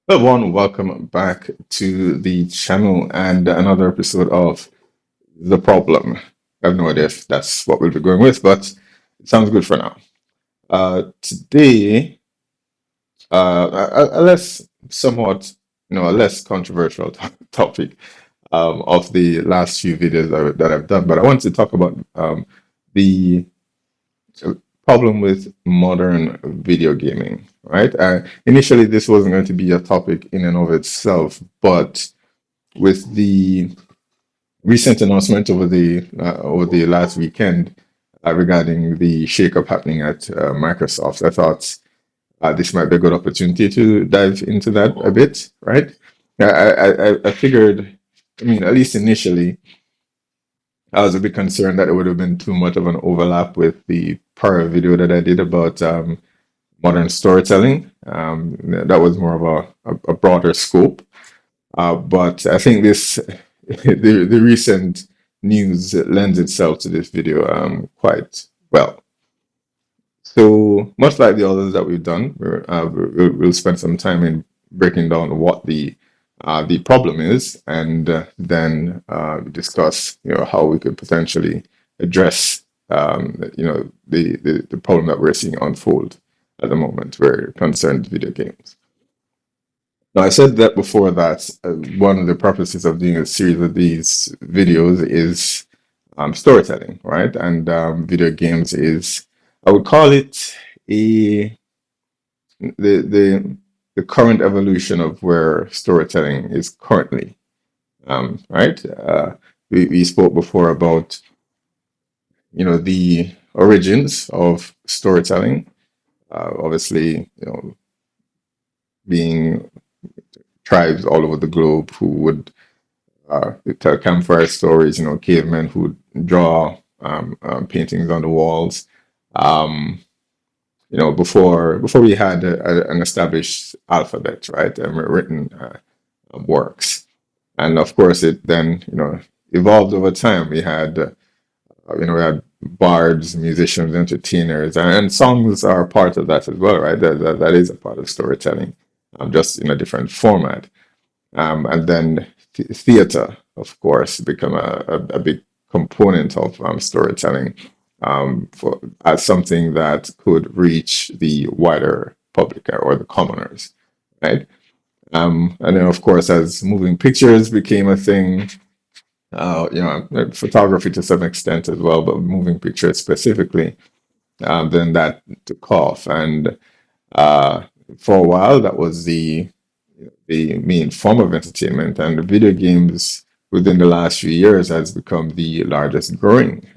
Hello, everyone. Welcome back to the channel and another episode of The Problem. I have no idea if that's what we'll be going with, but it sounds good for now. Today, a less, somewhat, a less controversial topic of the last few videos that I've done, but I want to talk about the problem with modern video gaming, right? Initially, this wasn't going to be a topic in and of itself, but with the recent announcement over the last weekend regarding the shakeup happening at Microsoft, I thought this might be a good opportunity to dive into that a bit, right? I figured, I mean, at least initially, I was a bit concerned that it would have been too much of an overlap with the prior video that I did about modern storytelling. That was more of a broader scope. But I think this the recent news lends itself to this video quite well. So much like the others that we've done, we'll spend some time in breaking down what the problem is, and then discuss how we could potentially address the problem that we're seeing unfold at the moment, where it concerns video games. Now, I said that before that one of the purposes of doing a series of these videos is storytelling, right? And video games is, I would call it a the the current evolution of where storytelling is currently, right? We spoke before about the origins of storytelling, obviously being tribes all over the globe who would tell campfire stories, cavemen who would draw paintings on the walls. Um, before we had an established alphabet, right, and written works, and of course it then evolved over time. We had bards, musicians, entertainers, and songs are part of that as well, right? That is a part of storytelling, just in a different format. And then theater, of course, become a big component of storytelling, as something that could reach the wider public or the commoners, right? And then, of course, as moving pictures became a thing, photography to some extent as well, but moving pictures specifically, then that took off. And uh, for a while, that was the main form of entertainment, and the video games within the last few years has become the largest growing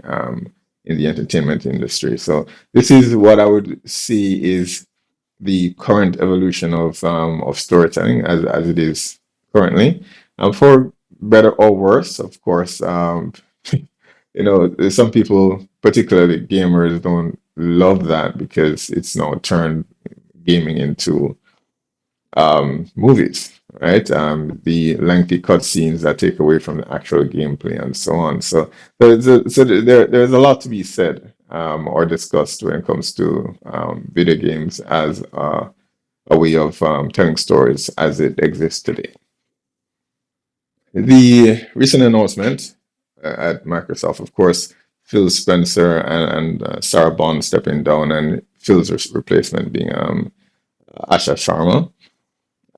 in the entertainment industry. So this is what I would see is the current evolution of storytelling as it is currently. For better or worse, of course, some people, particularly gamers, don't love that because it's now turned gaming into movies, right? The lengthy cutscenes that take away from the actual gameplay and so on. So there's a lot to be said or discussed when it comes to video games as a way of telling stories as it exists today. The recent announcement at Microsoft, of course, Phil Spencer and Sarah Bond stepping down, and Phil's replacement being Asha Sharma.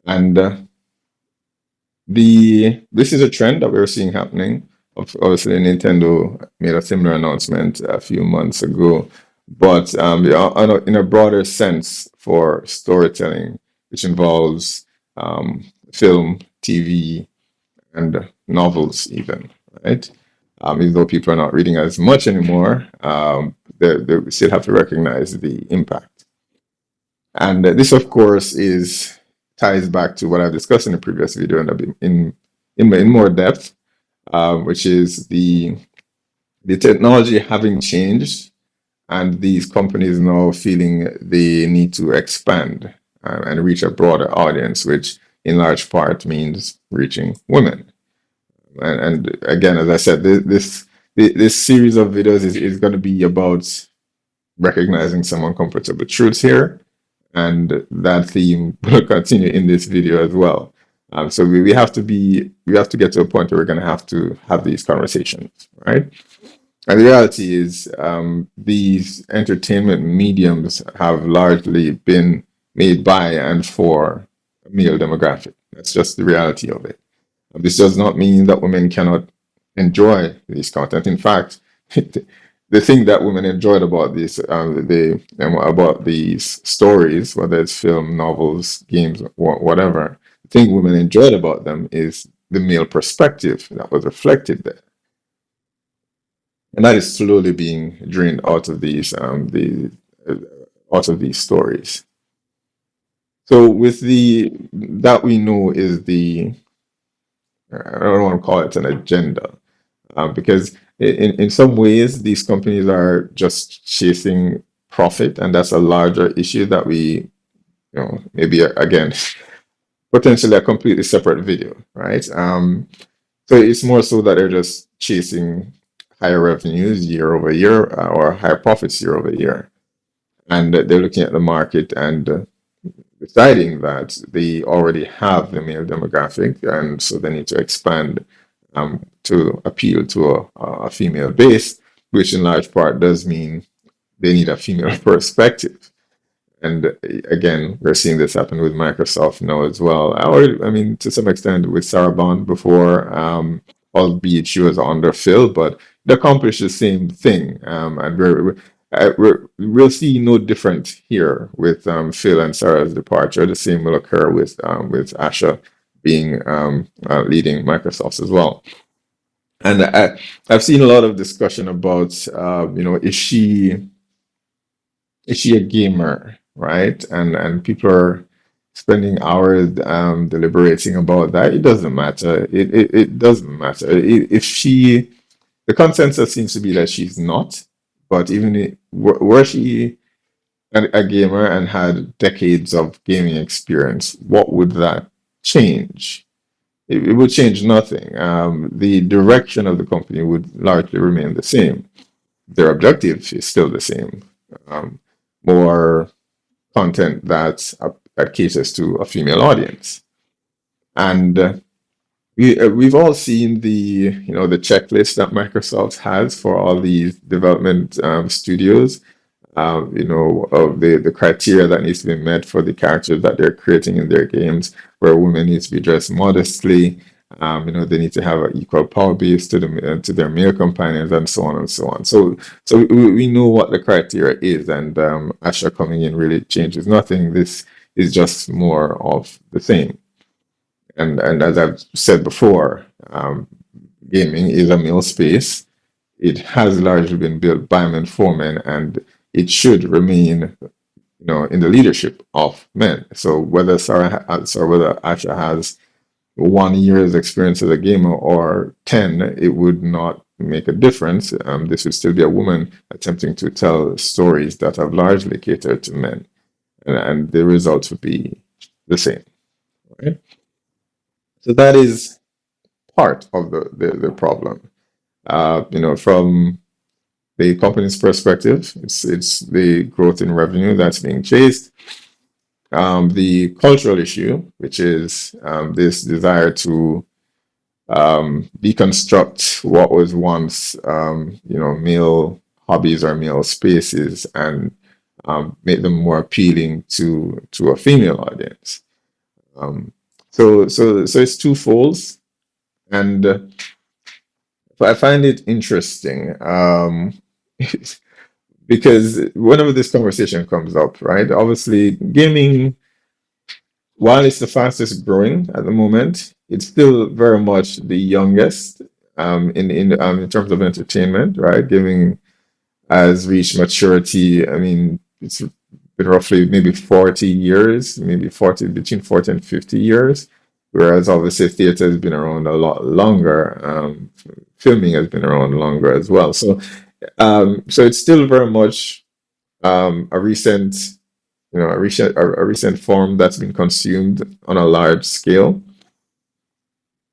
And this is a trend that we're seeing happening. Obviously, Nintendo made a similar announcement a few months ago, but in a broader sense for storytelling, which involves film, TV, and novels, even, right? Even though people are not reading as much anymore, they still have to recognize the impact. And this, of course, is ties back to what I've discussed in the previous video and in more depth, which is the technology having changed, and these companies now feeling they need to expand and reach a broader audience, which in large part means reaching women. And again, as I said, this series of videos is going to be about recognizing some uncomfortable truths here, and that theme will continue in this video as well. So we have to get to a point where we're going to have these conversations, right? And the reality is, these entertainment mediums have largely been made by and for a male demographic. That's just the reality of it. This does not mean that women cannot enjoy this content. In fact, the thing that women enjoyed about about these stories, whether it's film, novels, games, whatever, the thing women enjoyed about them is the male perspective that was reflected there, and that is slowly being drained out of uh, these stories. So with the that we know is the I don't want to call it an agenda, because in some ways these companies are just chasing profit, and that's a larger issue that maybe again potentially a completely separate video, right? So it's more so that they're just chasing higher revenues year over year, or higher profits year over year, and they're looking at the market and deciding that they already have the male demographic, and so they need to expand to appeal to a female base, which in large part does mean they need a female perspective. And again, we're seeing this happen with Microsoft now as well. I mean, to some extent with Sarah Bond before, albeit she was underfilled, but it accomplished the same thing. And we'll see no different here with Phil and Sarah's departure. The same will occur with Asha being leading Microsoft as well. And I've seen a lot of discussion about, is she a gamer, right? And people are spending hours deliberating about that. It doesn't matter. It doesn't matter. If she, the consensus seems to be that she's not. But even were she a gamer and had decades of gaming experience, what would that change? It would change nothing. The direction of the company would largely remain the same. Their objective is still the same. More content that caters to a female audience. And we've all seen the checklist that Microsoft has for all these development studios. Of the criteria that needs to be met for the characters that they're creating in their games, where women need to be dressed modestly. They need to have an equal power base to their male companions, and so on and so on. So we know what the criteria is, and Asha coming in really changes nothing. This is just more of the same. And as I've said before, gaming is a male space. It has largely been built by men for men, and it should remain, in the leadership of men. So whether whether Asha has 1 year's experience as a gamer or 10, it would not make a difference. This would still be a woman attempting to tell stories that have largely catered to men, and the results would be the same, right? So that is part of the problem. From the company's perspective, it's the growth in revenue that's being chased. The cultural issue, which is this desire to deconstruct what was once, male hobbies or male spaces, and make them more appealing to a female audience. So it's twofold, and I find it interesting because whenever this conversation comes up, right? Obviously, gaming, while it's the fastest growing at the moment, it's still very much the youngest in terms of entertainment, right? Gaming has reached maturity. I mean, it's been roughly maybe 40 years, between 40 and 50 years, whereas obviously theater has been around a lot longer. Filming has been around longer as well. So it's still very much a recent, a recent form that's been consumed on a large scale.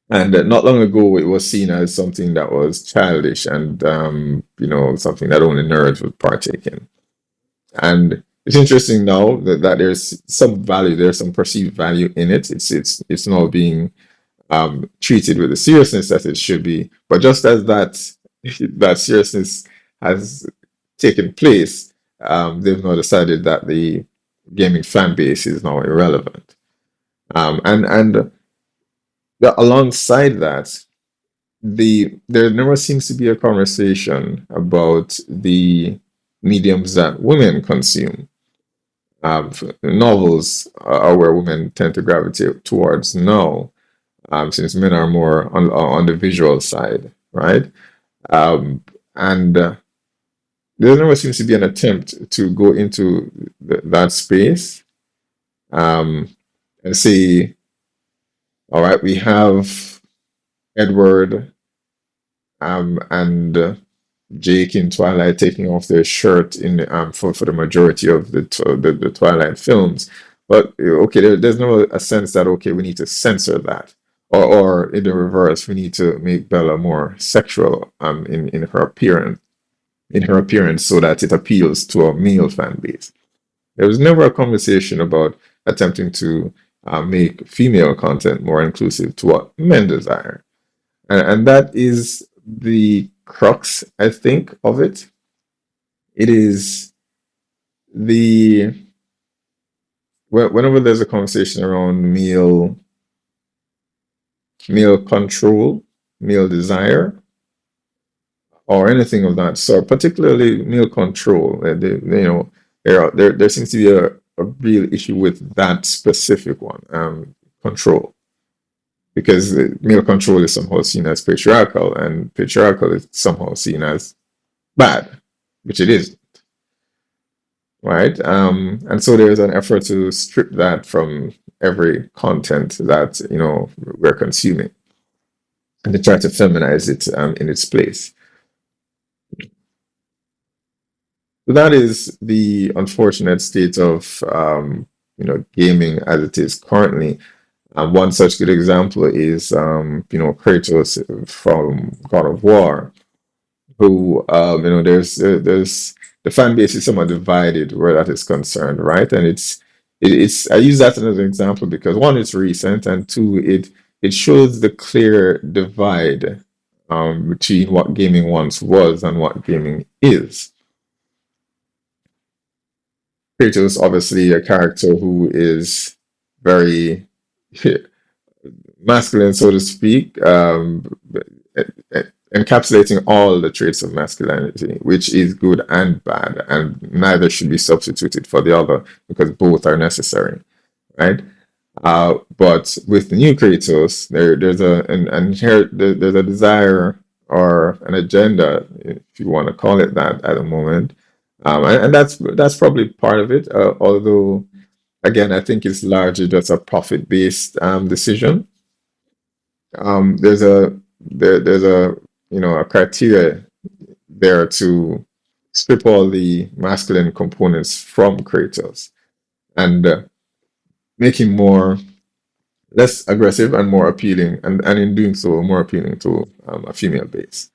And not long ago, it was seen as something that was childish and something that only nerds would partake in. And it's interesting now that there's some value, there's some perceived value in it. It's now being treated with the seriousness that it should be. But just as that seriousness has taken place, they've now decided that the gaming fan base is now irrelevant. And alongside that, there never seems to be a conversation about the mediums that women consume. Novels are where women tend to gravitate towards now, since men are more on the visual side, right? And there never seems to be an attempt to go into that space, um, and say, all right, we have Edward, and Jake in Twilight taking off their shirt in for the majority of the Twilight films. But okay, there's no a sense that okay, we need to censor that, or in the reverse, we need to make Bella more sexual in her appearance so that it appeals to a male fan base. There was never a conversation about attempting to make female content more inclusive to what men desire. And that is the crux, I think, of it. It is the whenever there's a conversation around male control, male desire, or anything of that sort, particularly male control, there seems to be a real issue with that specific one, control, because male control is somehow seen as patriarchal, and patriarchal is somehow seen as bad, which it is, right? And so there's an effort to strip that from every content that we're consuming, and to try to feminize it in its place. So that is the unfortunate state of gaming as it is currently. One such good example is Kratos from God of War, who there's the fan base is somewhat divided where that is concerned, right? And it's I use that as an example because one, it's recent, and two, it shows the clear divide between what gaming once was and what gaming is. Kratos, obviously, a character who is very masculine, so to speak, encapsulating all the traits of masculinity, which is good and bad, and neither should be substituted for the other because both are necessary, right? But with the new Kratos, there's there's a desire or an agenda, if you want to call it that, at the moment, and that's probably part of it. Although, again, I think it's largely just a profit-based decision. There's a a criteria there to strip all the masculine components from Kratos and make him less aggressive and more appealing, and in doing so, more appealing to a female base.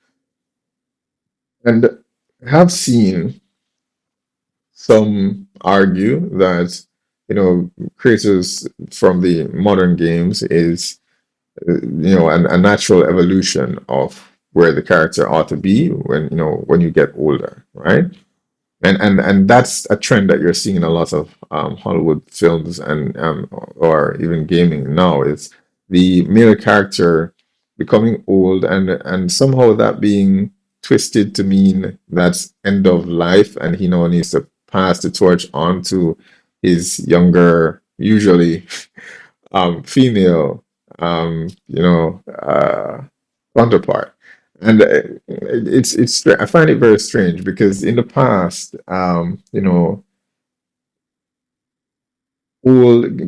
And I have seen some argue that Kratos from the modern games is a natural evolution of where the character ought to be when you get older, right? And that's a trend that you're seeing in a lot of Hollywood films and or even gaming now, is the male character becoming old, and somehow that being twisted to mean that's end of life, and he now needs to pass the torch on to his younger, usually female counterpart. And I find it very strange because in the past,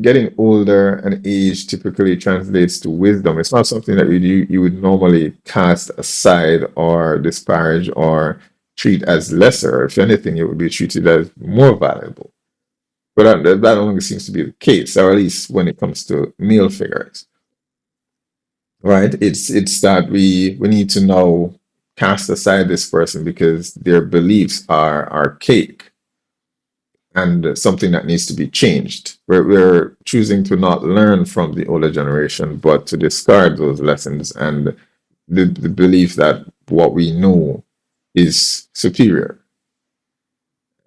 getting older and age typically translates to wisdom. It's not something that you would normally cast aside or disparage or treat as lesser. If anything, it would be treated as more valuable. But that only seems to be the case, or at least when it comes to male figures, right? It's that we need to now cast aside this person because their beliefs are archaic, and something that needs to be changed. We're choosing to not learn from the older generation, but to discard those lessons and the belief that what we know is superior.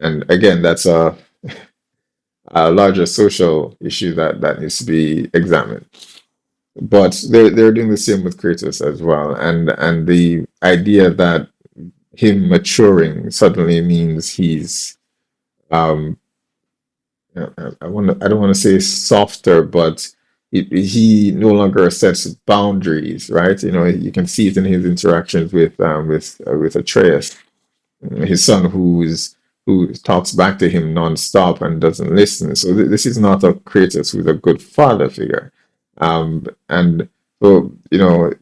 And again, that's a larger social issue that needs to be examined. But they're doing the same with Kratos as well, and the idea that him maturing suddenly means he's um I don't want to say softer, but he no longer sets boundaries, right? You know, you can see it in his interactions with Atreus, his son, who talks back to him nonstop and doesn't listen. So this is not a Kratos who's a good father figure, and so you know,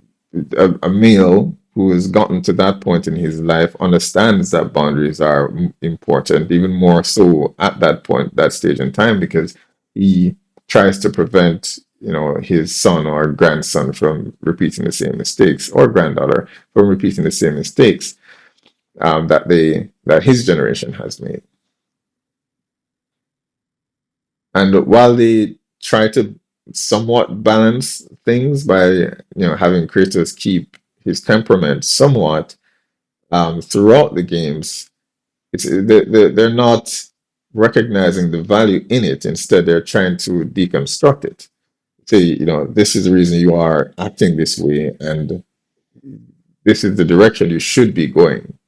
a male who has gotten to that point in his life understands that boundaries are important, even more so at that point, that stage in time, because he tries to prevent, you know, his son or grandson from repeating the same mistakes, or granddaughter from repeating the same mistakes that his generation has made. And while they try to somewhat balance things by, having Kratos keep his temperament somewhat throughout the games, they're not recognizing the value in it. Instead, they're trying to deconstruct it. Say, this is the reason you are acting this way, and this is the direction you should be going.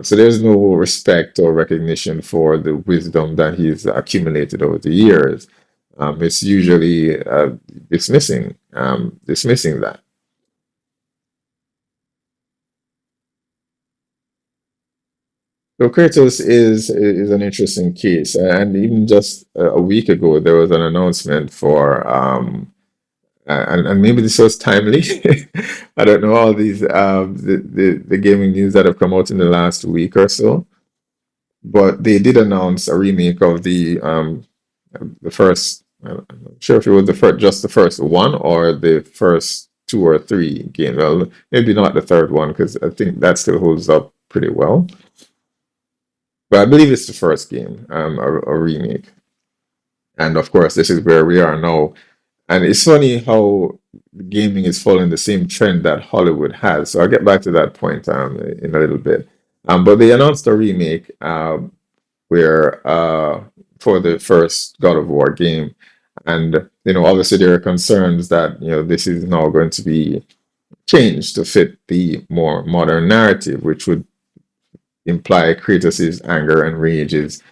So there's no respect or recognition for the wisdom that he's accumulated over the years. It's usually dismissing that. So Kratos is an interesting case, and even just a week ago, there was an announcement for and maybe this was timely. I don't know all these the gaming news that have come out in the last week or so, but they did announce a remake of the first. I'm not sure if it was just the first one or the first two or three games. Well, maybe not the third one because I think that still holds up pretty well. But I believe it's the first game, a remake. And of course, this is where we are now. And it's funny how gaming is following the same trend that Hollywood has. So I'll get back to that point in a little bit. But they announced a remake where for the first God of War game. And obviously there are concerns that this is now going to be changed to fit the more modern narrative, which would imply Kratos' anger and rage is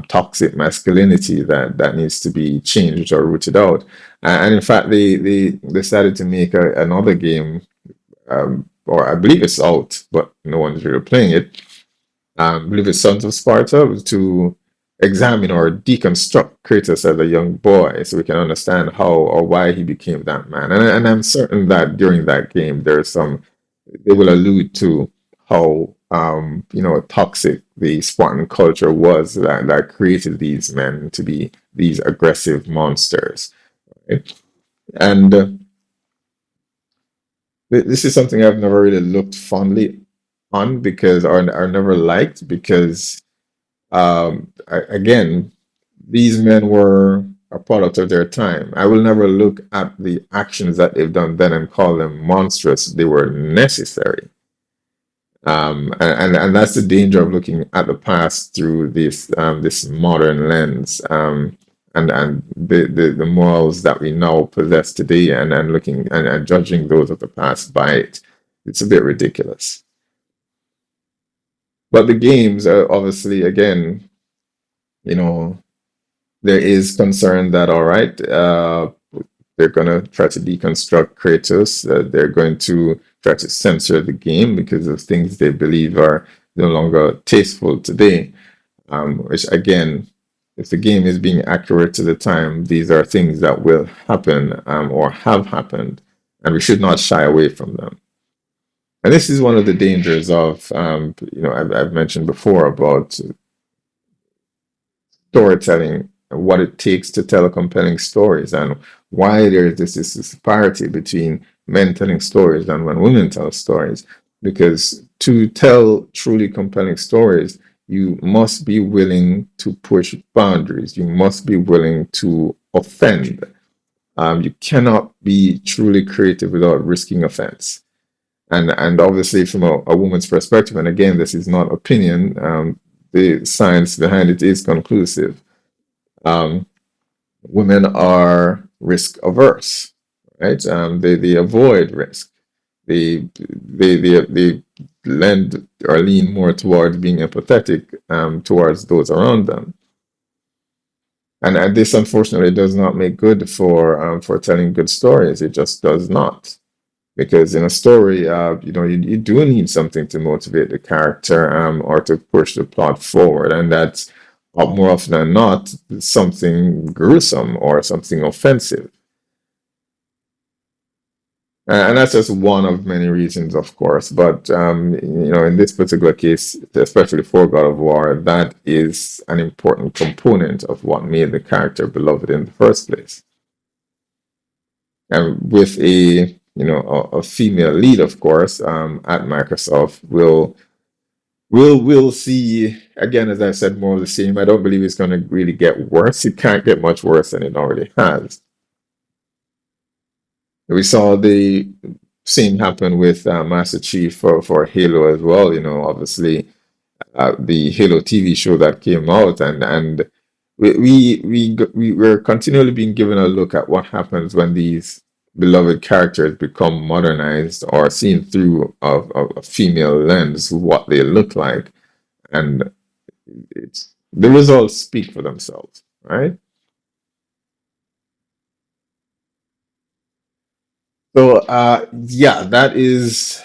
toxic masculinity that needs to be changed or rooted out. And in fact, they decided to make another game, or I believe it's out, but no one's really playing it. I believe it's Sons of Sparta, to examine or deconstruct Kratos as a young boy so we can understand how or why he became that man. And I'm certain that during that game, they will allude to how toxic the Spartan culture was that created these men to be these aggressive monsters. Right? And this is something I've never really looked fondly on because or never liked because again, these men were a product of their time. I will never look at the actions that they've done then and call them monstrous. They were necessary. And that's the danger of looking at the past through this modern lens, and the morals that we now possess today, and looking and judging those of the past by it. It's a bit ridiculous. But the games are obviously, again, you know, there is concern that, all right, they're going to try to deconstruct Kratos. They're going to try to censor the game because of things they believe are no longer tasteful today. Which, again, if the game is being accurate to the time, these are things that will happen, or have happened, and we should not shy away from them. And this is one of the dangers of, I've mentioned before about storytelling and what it takes to tell compelling stories, and why there is this disparity between men telling stories and when women tell stories. Because to tell truly compelling stories, you must be willing to push boundaries. You must be willing to offend. You cannot be truly creative without risking offense. And obviously, from a woman's perspective, and again, this is not opinion, the science behind it is conclusive. Um, Women are risk averse, right? They avoid risk. They lend or lean more towards being empathetic towards those around them. And this unfortunately does not make good for telling good stories. It just does not. Because in a story, you do need something to motivate the character or to push the plot forward, and that's more often than not something gruesome or something offensive. And that's just one of many reasons, of course. But in this particular case, especially for God of War, that is an important component of what made the character beloved in the first place. And with a female lead, of course, at Microsoft, we'll see again, as I said, more of the same. I don't believe it's going to really get worse. It can't get much worse than it already has. We saw the same happen with Master Chief for Halo as well. Obviously, the Halo TV show that came out, and we're continually being given a look at what happens when these beloved characters become modernized or seen through a female lens, what they look like, and it's the results speak for themselves, right? So, yeah, that is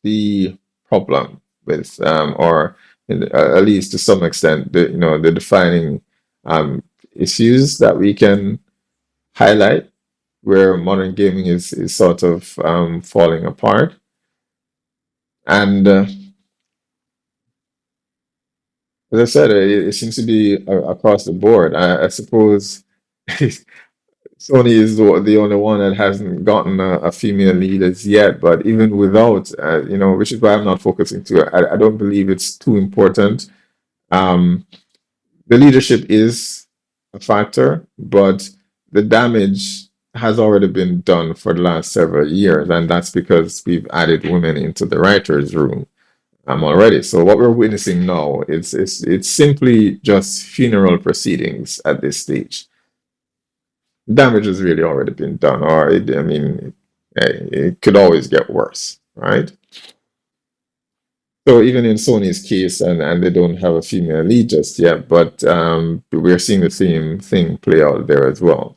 the problem with, or at least to some extent, the defining issues that we can highlight where modern gaming is sort of falling apart. And as I said, it seems to be across the board. I suppose Sony is the only one that hasn't gotten a female lead as yet. But even without, which is why I'm not focusing too. I don't believe it's too important. Um, the leadership is a factor, but the damage has already been done for the last several years, and that's because we've added women into the writers' room already. So what we're witnessing now it's simply just funeral proceedings at this stage. Damage has really already been done, or I mean, it could always get worse, right? So even in Sony's case, and they don't have a female lead just yet, but we're seeing the same thing play out there as well,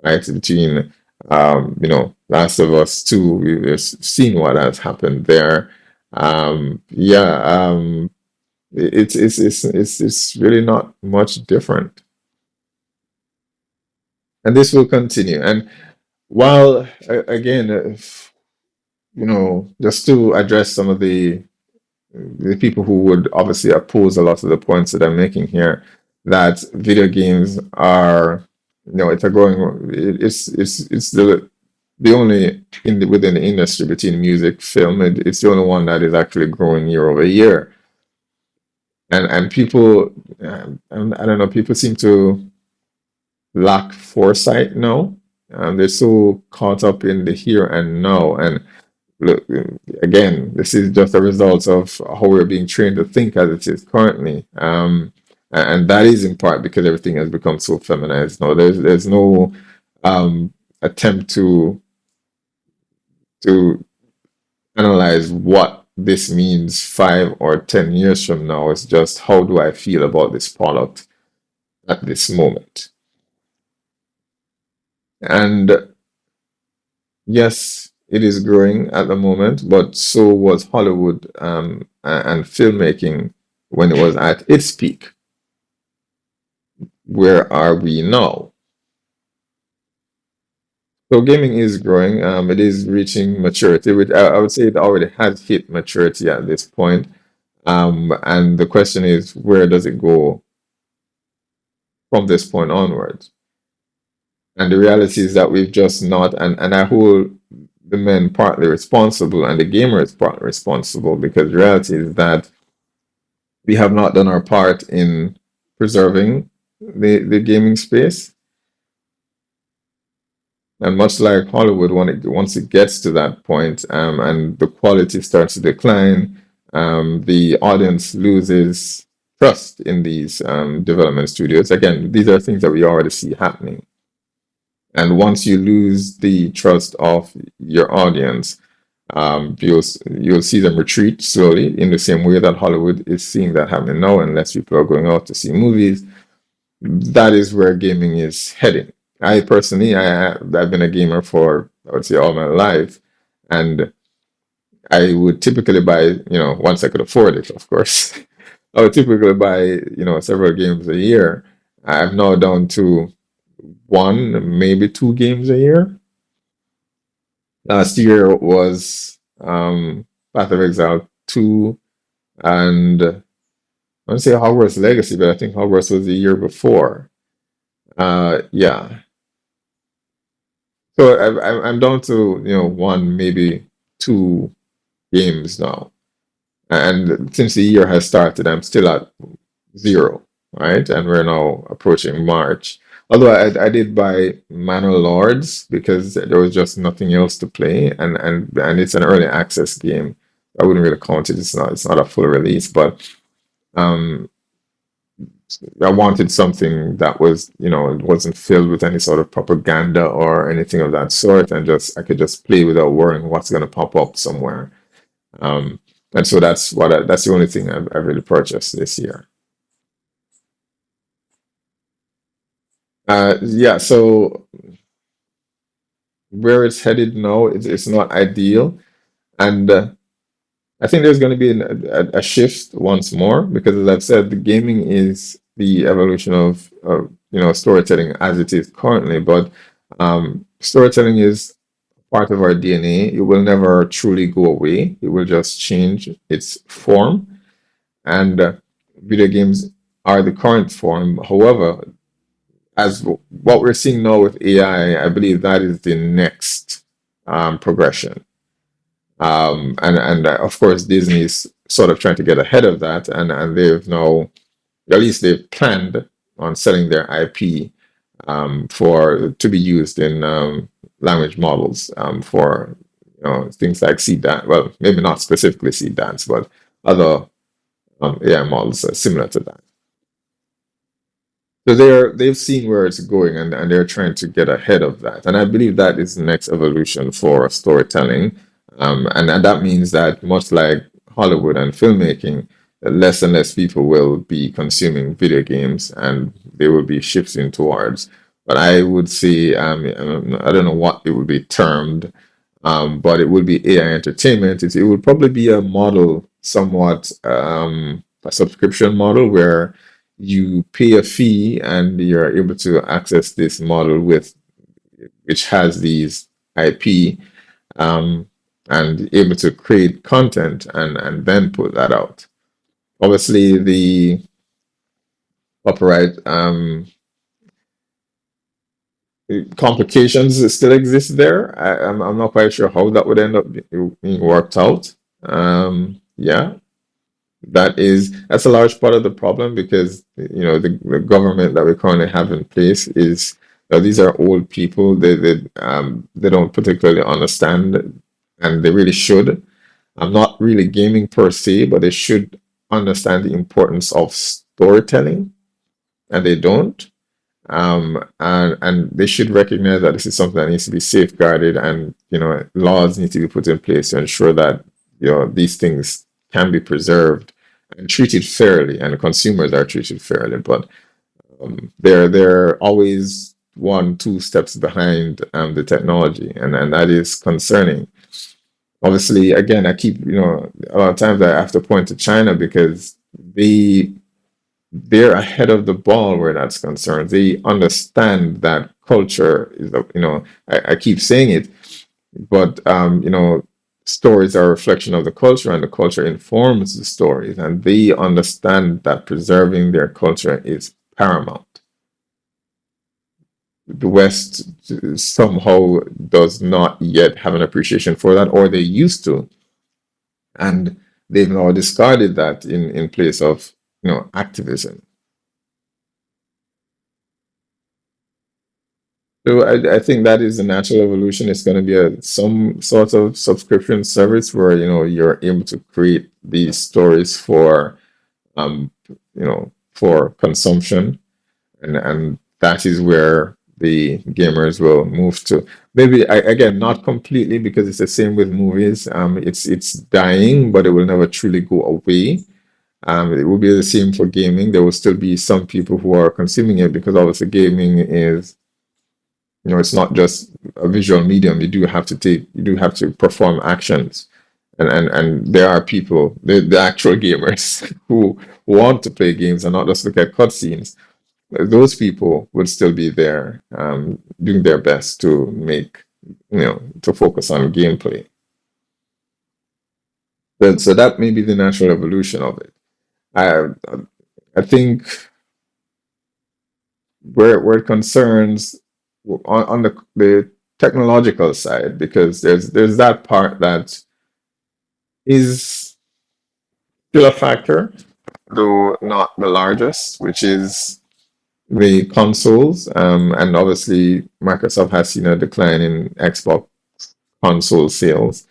right? Between Last of Us 2, we've seen what has happened there. Yeah, it's really not much different, and this will continue. And while again, just to address some of the people who would obviously oppose a lot of the points that I'm making here, that video games are, it's a growing, it's the only within the industry between music, film, it's the only one that is actually growing year over year. And people, I don't know, people seem to lack foresight now. They're so caught up in the here and now. And look, again, this is just a result of how we're being trained to think as it is currently. And that is in part because everything has become so feminized now. There's no attempt to analyze what this means 5 or 10 years from now. It's just how do I feel about this product at this moment? And yes, it is growing at the moment, but so was Hollywood and filmmaking when it was at its peak. Where are we now? So gaming is growing. It is reaching maturity. Which I would say it already has hit maturity at this point. And the question is, where does it go from this point onwards? And the reality is that we've just not, and I hold the men partly responsible and the gamer is partly responsible, because the reality is that we have not done our part in preserving the gaming space. And much like Hollywood, once it gets to that point, and the quality starts to decline, the audience loses trust in these development studios. Again, these are things that we already see happening. And once you lose the trust of your audience, you'll see them retreat slowly in the same way that Hollywood is seeing that happening now, unless people are going out to see movies. That is where gaming is heading. I personally, I've been a gamer for, I would say, all my life, and I would typically buy, once I could afford it, of course. I would typically buy, several games a year. I'm now down to one, maybe two games a year. Last year was Path of Exile 2 and I want to say Hogwarts Legacy, but I think Hogwarts was the year before. Yeah. So I'm down to, one, maybe two games now. And since the year has started, I'm still at zero, right? And we're now approaching March. Although I did buy Manor Lords because there was just nothing else to play, and it's an early access game. I wouldn't really count it. It's not a full release, but um, I wanted something that was, it wasn't filled with any sort of propaganda or anything of that sort, and just I could just play without worrying what's going to pop up somewhere. Um, and so that's the only thing I've really purchased this year. Yeah, so where it's headed now, it's not ideal, and I think there's going to be a shift once more because, as I've said, the gaming is the evolution of storytelling as it is currently. But storytelling is part of our DNA. It will never truly go away. It will just change its form, and video games are the current form. However, as what we're seeing now with AI, I believe that is the next progression. And of course, Disney is sort of trying to get ahead of that, and they've now, at least they've planned on selling their IP for to be used in language models for things like Seed Dance. Well, maybe not specifically Seed Dance, but other AI models similar to that. So they've seen where it's going, and they're trying to get ahead of that. And I believe that is the next evolution for storytelling. And that means that much like Hollywood and filmmaking, less and less people will be consuming video games, and they will be shifting towards. But I would say, I don't know what it would be termed, but it would be AI entertainment. It would probably be a model, somewhat a subscription model where you pay a fee and you're able to access this model which has these IP, um, and able to create content and then put that out. Obviously, the copyright complications still exist there. I'm not quite sure how that would end up being worked out. Yeah, that's a large part of the problem because the government that we currently have in place is these are old people. They don't particularly understand, and they really should. I'm not really gaming per se, but they should understand the importance of storytelling, and they don't. And they should recognize that this is something that needs to be safeguarded, and laws need to be put in place to ensure that these things can be preserved and treated fairly, and the consumers are treated fairly. But they're always one, two steps behind the technology, and that is concerning. Obviously, again, I keep a lot of times I have to point to China because they're ahead of the ball where that's concerned. They understand that culture is, I keep saying it, but stories are a reflection of the culture, and the culture informs the stories, and they understand that preserving their culture is paramount. The West somehow does not yet have an appreciation for that, or they used to, and they've now discarded that in place of activism. So I think that is the natural evolution. It's going to be some sort of subscription service where you're able to create these stories for consumption, and that is where the gamers will move to. Maybe again, not completely, because it's the same with movies. It's dying, but it will never truly go away. It will be the same for gaming. There will still be some people who are consuming it, because obviously gaming is, it's not just a visual medium. You do have to perform actions, and there are people, the actual gamers who want to play games and not just look at cutscenes. Those people would still be there, doing their best to to focus on gameplay. So that may be the natural evolution of it. I I think where it concerns on the technological side, because there's that part that is still a factor, though not the largest, which is the consoles. And obviously, Microsoft has seen a decline in Xbox console sales.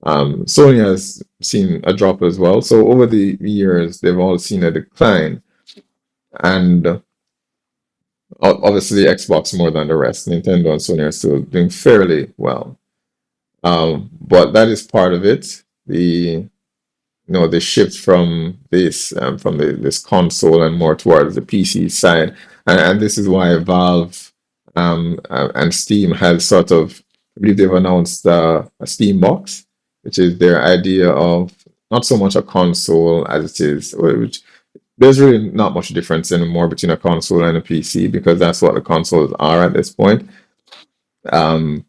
Sony has seen a drop as well. So over the years, they've all seen a decline. And obviously, Xbox more than the rest. Nintendo and Sony are still doing fairly well. But that is part of it. The shift from this console and more towards the PC side, and this is why Valve and Steam has sort of, I believe they've announced a Steam box, which is their idea of not so much a console as it is, which there's really not much difference anymore between a console and a PC, because that's what the consoles are at this point. Um,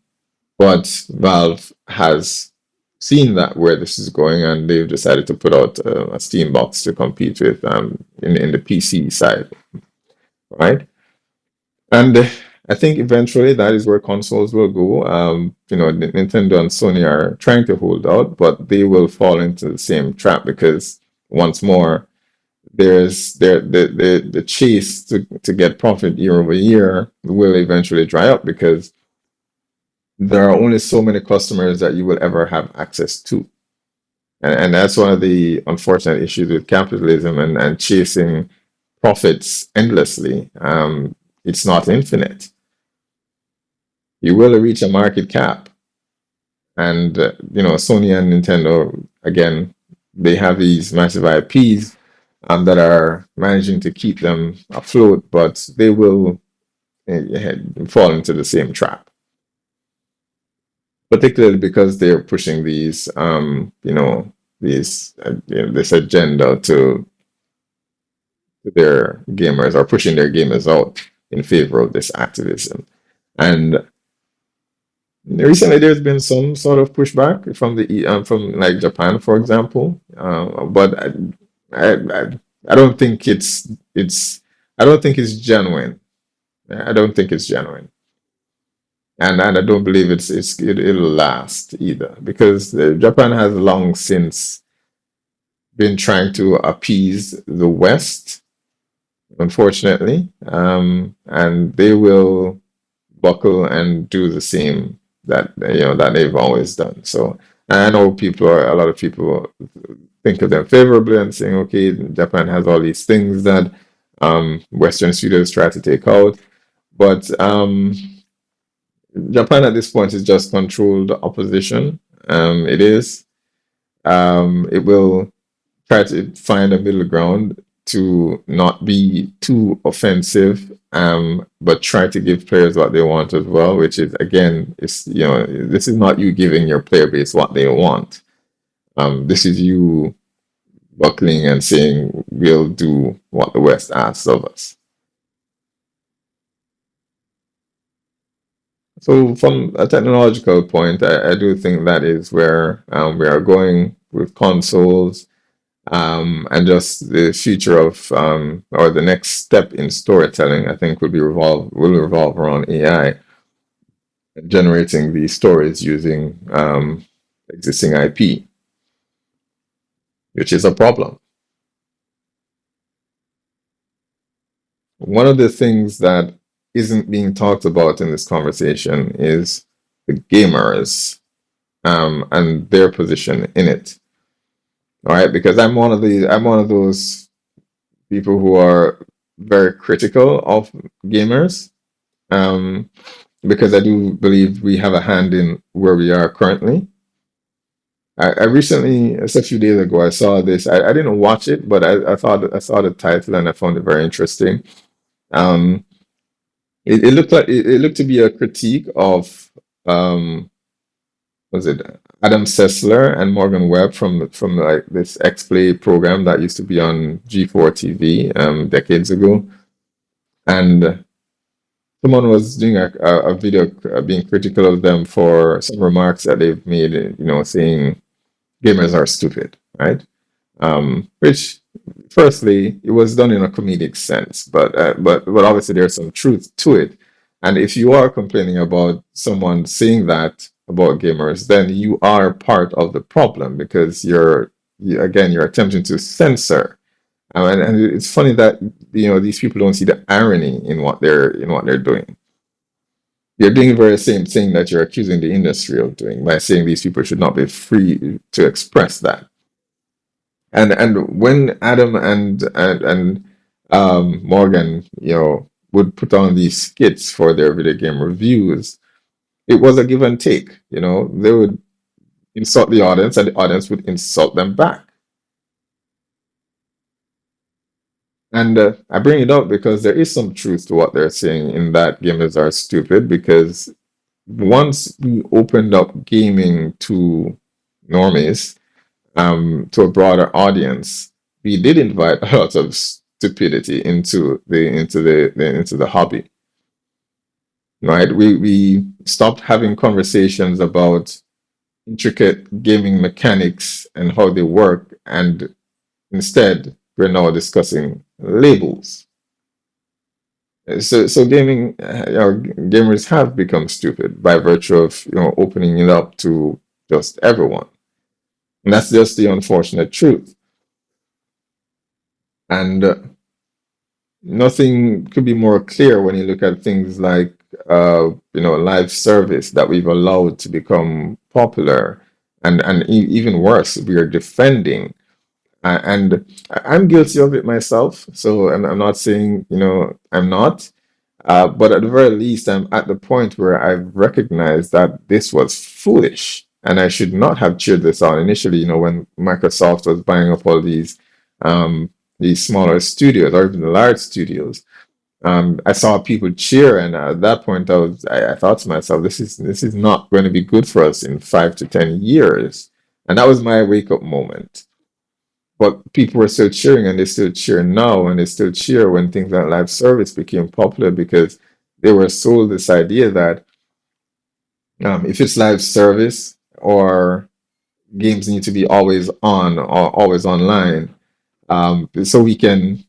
but Valve has seen that where this is going, and they've decided to put out a Steam box to compete with, in the PC side, right? And I think eventually that is where consoles will go. Nintendo and Sony are trying to hold out, but they will fall into the same trap, because once more, there's the chase to get profit year over year will eventually dry up, because there are only so many customers that you will ever have access to. And that's one of the unfortunate issues with capitalism and chasing profits endlessly. It's not infinite. You will reach a market cap. And, Sony and Nintendo, again, they have these massive IPs that are managing to keep them afloat, but they will fall into the same trap, particularly because they're pushing this agenda to their gamers, or pushing their gamers out in favor of this activism. And recently, there's been some sort of pushback from like Japan, for example. But I don't think I don't think it's genuine. I don't think it's genuine. And I don't believe it'll last either, because Japan has long since been trying to appease the West, unfortunately, and they will buckle and do the same that they've always done. So I know a lot of people think of them favorably and saying, okay, Japan has all these things that Western studios try to take out, but Japan at this point is just controlled opposition. It is. It will try to find a middle ground to not be too offensive, but try to give players what they want as well, which is, again, this is not you giving your player base what they want. This is you buckling and saying, we'll do what the West asks of us. So from a technological point, I do think that is where we are going with consoles, and just the future of, or the next step in storytelling, I think will revolve around AI, generating the stories using existing IP, which is a problem. one of the things that isn't being talked about in this conversation is the gamers, and their position in it. All right, because I'm one of those people who are very critical of gamers, um, because I do believe we have a hand in where we are currently. I recently, it's a few days ago, I saw this. I didn't watch it, but I thought I saw the title and I found it very interesting. Um, it looked like it looked to be a critique of, um, was it Adam Sessler and Morgan Webb from like this X-Play program that used to be on G4 TV, decades ago, and someone was doing a video, being critical of them for some remarks that they've made, saying gamers are stupid, right? Which, firstly, it was done in a comedic sense, but obviously there's some truth to it. And if you are complaining about someone saying that about gamers, then you are part of the problem, because again, you're attempting to censor. And it's funny that these people don't see the irony in what they're doing. You're doing the very same thing that you're accusing the industry of doing by saying these people should not be free to express that. And when Adam and Morgan, would put on these skits for their video game reviews, it was a give and take. They would insult the audience, and the audience would insult them back. And I bring it up because there is some truth to what they're saying in that gamers are stupid. Because once we opened up gaming to normies, to a broader audience, we did invite a lot of stupidity into the hobby, right? We stopped having conversations about intricate gaming mechanics and how they work, and instead we're now discussing labels. So gaming, gamers have become stupid by virtue of opening it up to just everyone, and that's just the unfortunate truth. And nothing could be more clear when you look at things like live service that we've allowed to become popular, and even worse, we are defending. And I'm guilty of it myself. So I'm not saying I'm not. But at the very least, I'm at the point where I've recognized that this was foolish, and I should not have cheered this on initially. When Microsoft was buying up all these smaller studios or even the large studios, I saw people cheer, and at that point, I thought to myself, this is not going to be good for us in 5 to 10 years, and that was my wake up moment. But people were still cheering, and they still cheer now, and they still cheer when things like live service became popular, because they were sold this idea that if it's live service, or games need to be always on or always online, so we can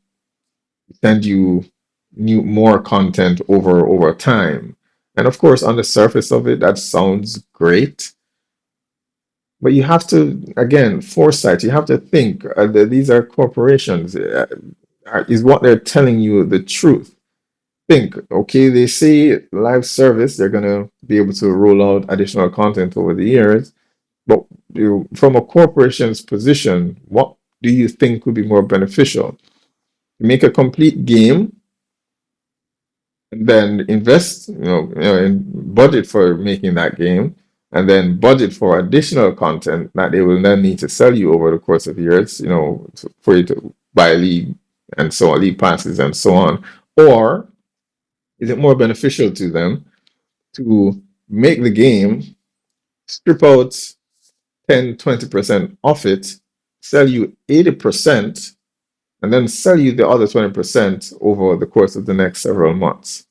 send you more content over time. And of course, on the surface of it, that sounds great. But you have to, again, foresight. You have to think that these are corporations. Is what they're telling you the truth? Think, okay, they say live service, they're going to be able to roll out additional content over the years. But from a corporation's position, what do you think would be more beneficial? Make a complete game, and then invest, in budget for making that game, and then budget for additional content that they will then need to sell you over the course of years, for you to buy league and so on, league passes and so on. Or is it more beneficial to them to make the game, strip out 10-20% off it, sell you 80%, and then sell you the other 20% over the course of the next several months?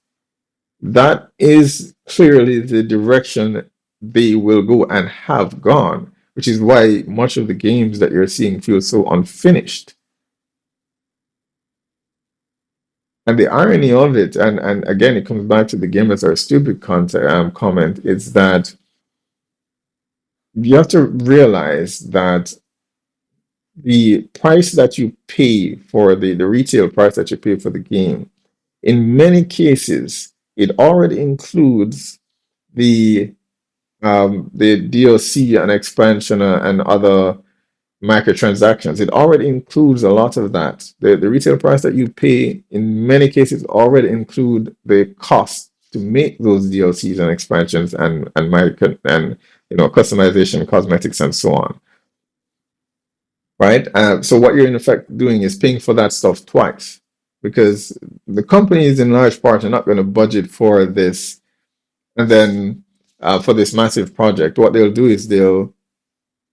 That is clearly the direction they will go and have gone, which is why much of the games that you're seeing feel so unfinished. And the irony of it, and again, it comes back to the gamers are stupid comment, is that you have to realize that the price that you pay for the retail price that you pay for the game in many cases, it already includes the the DLC and expansion and other microtransactions. It already includes a lot of that. The retail price that you pay in many cases already include the cost to make those DLCs and expansions and micro and customization, cosmetics, and so on. Right? So what you're in effect doing is paying for that stuff twice because the companies in large part are not going to budget for this and then for this massive project. What they'll do is they'll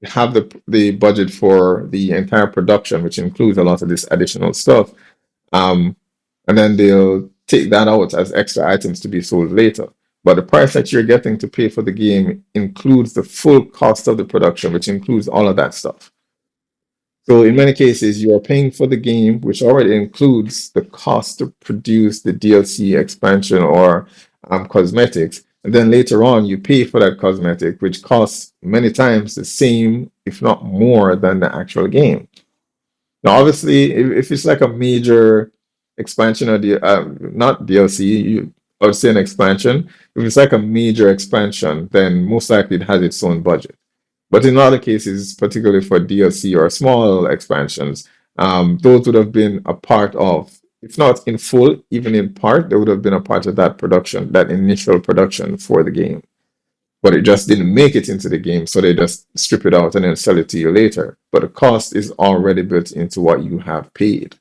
have the budget for the entire production, which includes a lot of this additional stuff, and then they'll take that out as extra items to be sold later. But the price that you're getting to pay for the game includes the full cost of the production, which includes all of that stuff. So in many cases, you are paying for the game, which already includes the cost to produce the DLC expansion or cosmetics. And then later on, you pay for that cosmetic, which costs many times the same, if not more, than the actual game. Now, obviously, if it's like a major expansion or not DLC, I would say an expansion. If it's like a major expansion, then most likely it has its own budget. But in other cases, particularly for DLC or small expansions, those would have been a part of, if not in full, even in part, they would have been a part of that production, that initial production for the game. But it just didn't make it into the game, so they just strip it out and then sell it to you later. But the cost is already built into what you have paid.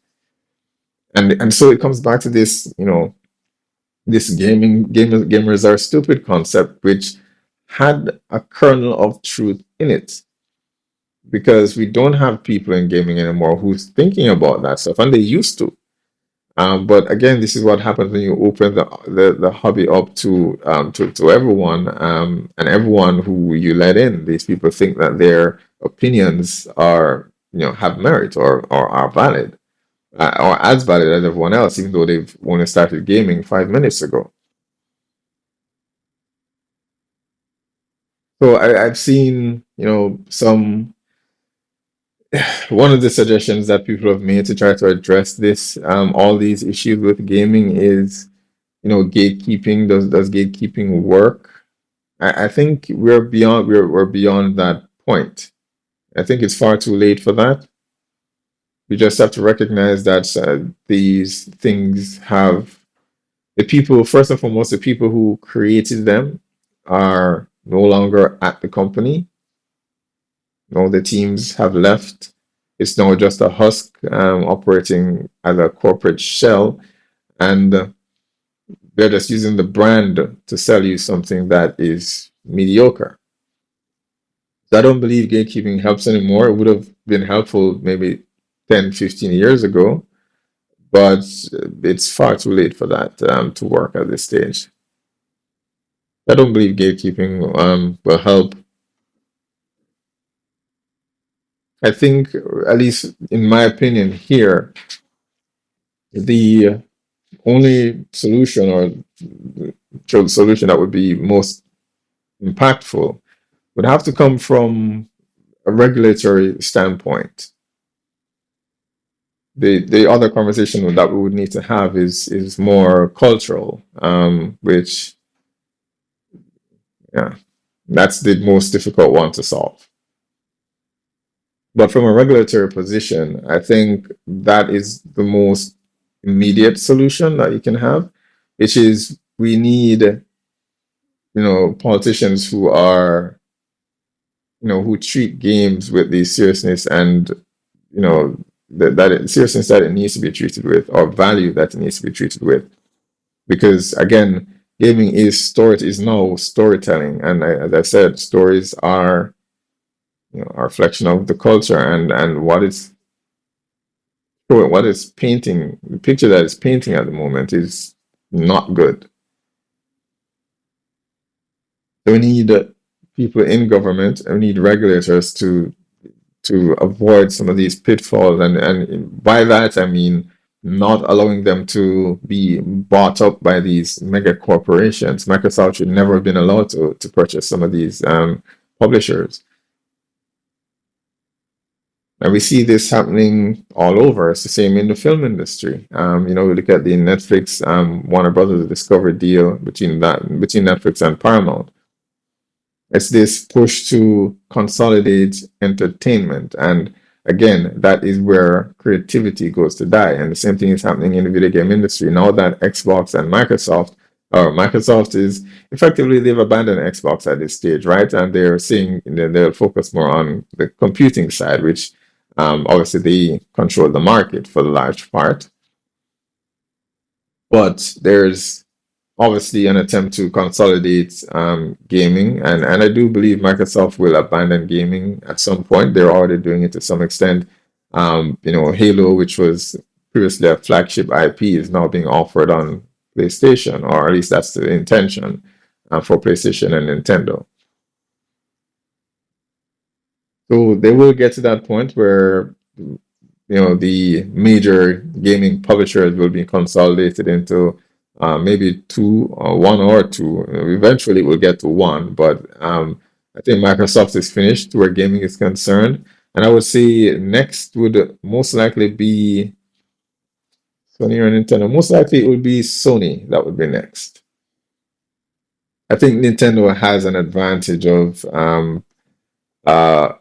And so it comes back to this, this gamers are stupid concept, which had a kernel of truth in it because we don't have people in gaming anymore who's thinking about that stuff, and they used to. But again, this is what happens when you open the hobby up to everyone, and everyone who you let in. These people think that their opinions are have merit or are valid or as valid as everyone else, even though they've only started gaming 5 minutes ago. So I've seen some one of the suggestions that people have made to try to address this all these issues with gaming is gatekeeping. Does gatekeeping work? I think we're beyond that point. I think it's far too late for that. We just have to recognize that these things have the people, first and foremost, the people who created them are no longer at the company. The teams have left. It's now just a husk operating as a corporate shell, and they're just using the brand to sell you something that is mediocre. So I don't believe gatekeeping helps anymore. It would have been helpful maybe 10, 15 years ago, but it's far too late for that to work at this stage. I don't believe gatekeeping will help. I think, at least in my opinion here, the only solution or the solution that would be most impactful would have to come from a regulatory standpoint. The other conversation that we would need to have is more cultural, which that's the most difficult one to solve. But from a regulatory position, I think that is the most immediate solution that you can have, which is we need politicians who are who treat games with the seriousness and that seriousness that it needs to be treated with, or value that it needs to be treated with. Because again, gaming is now storytelling, and as I said, stories are a reflection of the culture and what it's painting. The picture that it's painting at the moment is not good. So we need people in government, and we need regulators to avoid some of these pitfalls, and by that I mean not allowing them to be bought up by these mega corporations. Microsoft should never have been allowed to purchase some of these publishers. And we see this happening all over. It's the same in the film industry. We look at the Netflix, Warner Brothers Discovery deal between Netflix and Paramount. It's this push to consolidate entertainment. And again, that is where creativity goes to die. And the same thing is happening in the video game industry. Now that Xbox and Microsoft is effectively, they've abandoned Xbox at this stage, right? And they're saying they'll focus more on the computing side, which obviously they control the market for the large part. But there's obviously an attempt to consolidate gaming, and I do believe Microsoft will abandon gaming at some point. They're already doing it to some extent. Halo, which was previously a flagship IP, is now being offered on PlayStation, or at least that's the intention for PlayStation and Nintendo. So they will get to that point where the major gaming publishers will be consolidated into maybe two, or one or two. Eventually, we'll get to one, but I think Microsoft is finished where gaming is concerned. And I would say next would most likely be Sony or Nintendo. Most likely it would be Sony that would be next. I think Nintendo has an advantage of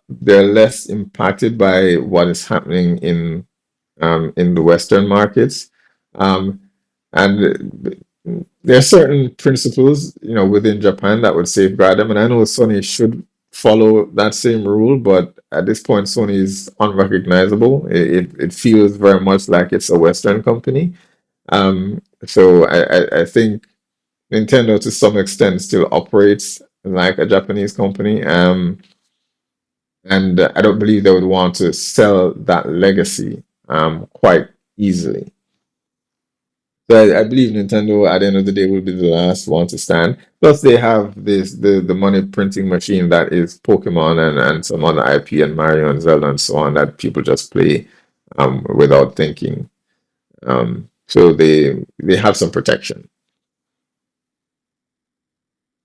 they're less impacted by what is happening in the Western markets. Um, and there are certain principles, within Japan that would safeguard them. And I know Sony should follow that same rule, but at this point, Sony is unrecognizable. It feels very much like it's a Western company. So I think Nintendo, to some extent, still operates like a Japanese company. And I don't believe they would want to sell that legacy quite easily. So I believe Nintendo at the end of the day will be the last one to stand. Plus, they have the money printing machine that is Pokemon and some other IP and Mario and Zelda and so on that people just play without thinking. So they have some protection.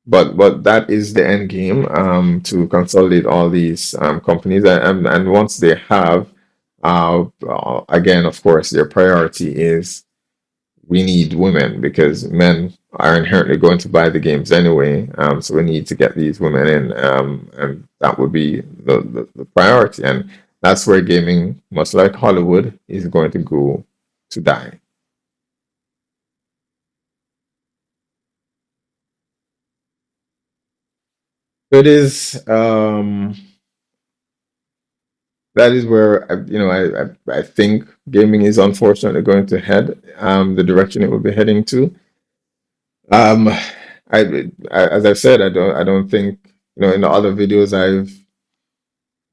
But that is the end game, to consolidate all these companies, and once they have, again, of course, their priority is we need women because men are inherently going to buy the games anyway. So we need to get these women in, and that would be the priority, and that's where gaming, much like Hollywood, is going to go to die. It is. That is where I think gaming is unfortunately going to head, the direction it will be heading to. Um, as I said, I don't think, in the other videos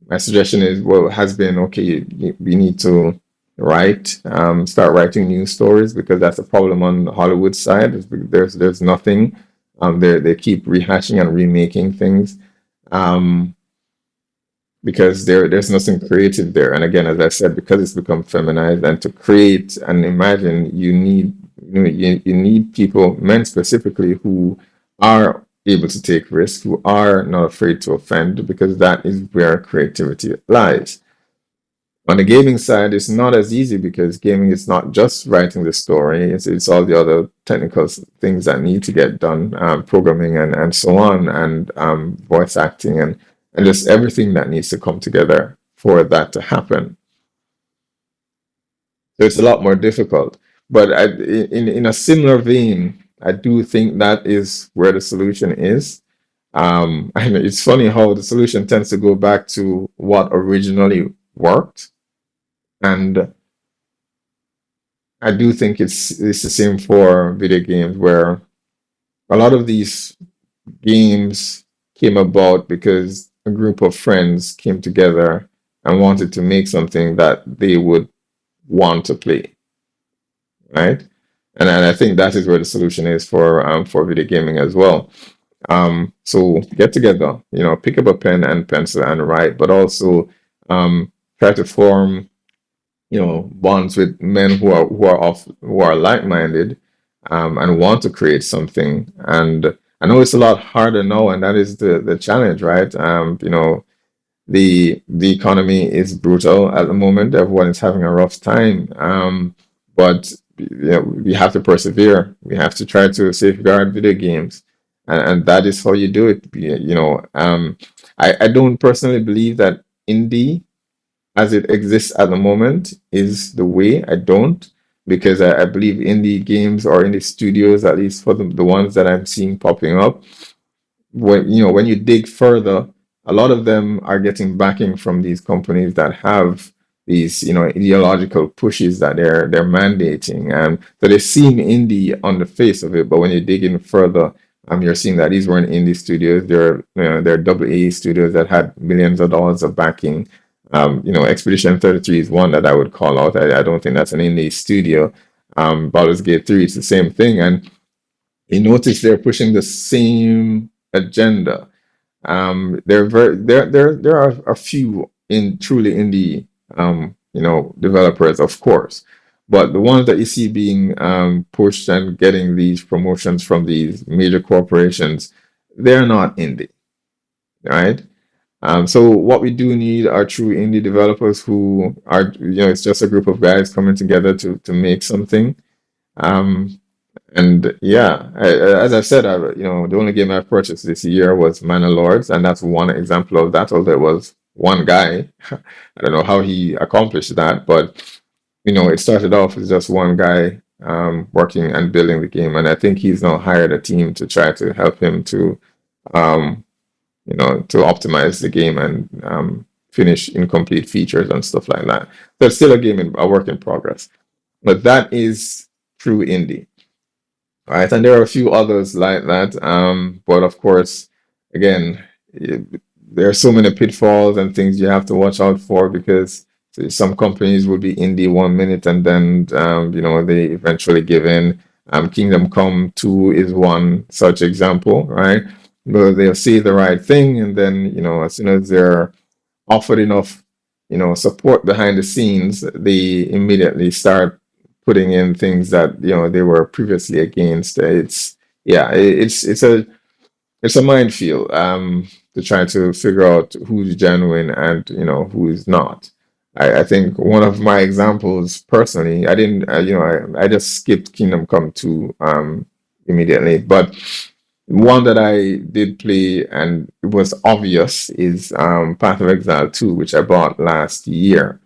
my suggestion is, well, has been, okay, we need to start writing new stories, because that's a problem on the Hollywood side. There's nothing. They keep rehashing and remaking things. Um, because there's nothing creative there. And again, as I said, because it's become feminized, and to create and imagine, you need people, men specifically, who are able to take risks, who are not afraid to offend, because that is where creativity lies. On the gaming side, it's not as easy, because gaming is not just writing the story, it's all the other technical things that need to get done, programming and so on, and voice acting, and just everything that needs to come together for that to happen. So it's a lot more difficult. But in a similar vein, I do think that is where the solution is. And it's funny how the solution tends to go back to what originally worked. And I do think it's the same for video games, where a lot of these games came about because a group of friends came together and wanted to make something that they would want to play, right? And I think that is where the solution is for video gaming as well. So get together, pick up a pen and pencil and write, but also try to form, bonds with men who are like-minded, and want to create something. And I know it's a lot harder now, and that is the challenge, right? The economy is brutal at the moment. Everyone is having a rough time. But we have to persevere. We have to try to safeguard video games, and that is how you do it. I don't personally believe that indie as it exists at the moment is the way. I don't, because I believe indie games or indie studios, at least for the ones that I'm seeing popping up, when you dig further, a lot of them are getting backing from these companies that have these ideological pushes that they're mandating, and so they seem indie on the face of it, but when you dig in further, you're seeing that these weren't indie studios. They're double A studios that had millions of dollars of backing. Expedition 33 is one that I would call out. I don't think that's an indie studio. Baldur's Gate 3, it's the same thing, and you notice they're pushing the same agenda. There are a few in truly indie developers, of course, but the ones that you see being pushed and getting these promotions from these major corporations, they're not indie, right? So what we do need are true indie developers who are, it's just a group of guys coming together to make something. Um, and yeah, as I said, the only game I purchased this year was Manor Lords, and that's one example of that. Although it was one guy, I don't know how he accomplished that, but it started off as just one guy working and building the game, and I think he's now hired a team to try to help him to um, to optimize the game and finish incomplete features and stuff like that. So it's still a work in progress, but that is true indie. Right, and there are a few others like that. But of course, again, eh, there are so many pitfalls and things you have to watch out for, because some companies will be indie 1 minute and then they eventually give in. Kingdom Come 2 is one such example, right? But they'll say the right thing, and then as soon as they're offered enough, support behind the scenes, they immediately start putting in things that they were previously against. It's a minefield to try to figure out who's genuine and who is not. I think one of my examples personally, I didn't, I just skipped Kingdom Come 2 immediately, but one that I did play and it was obvious is Path of Exile 2, which I bought last year.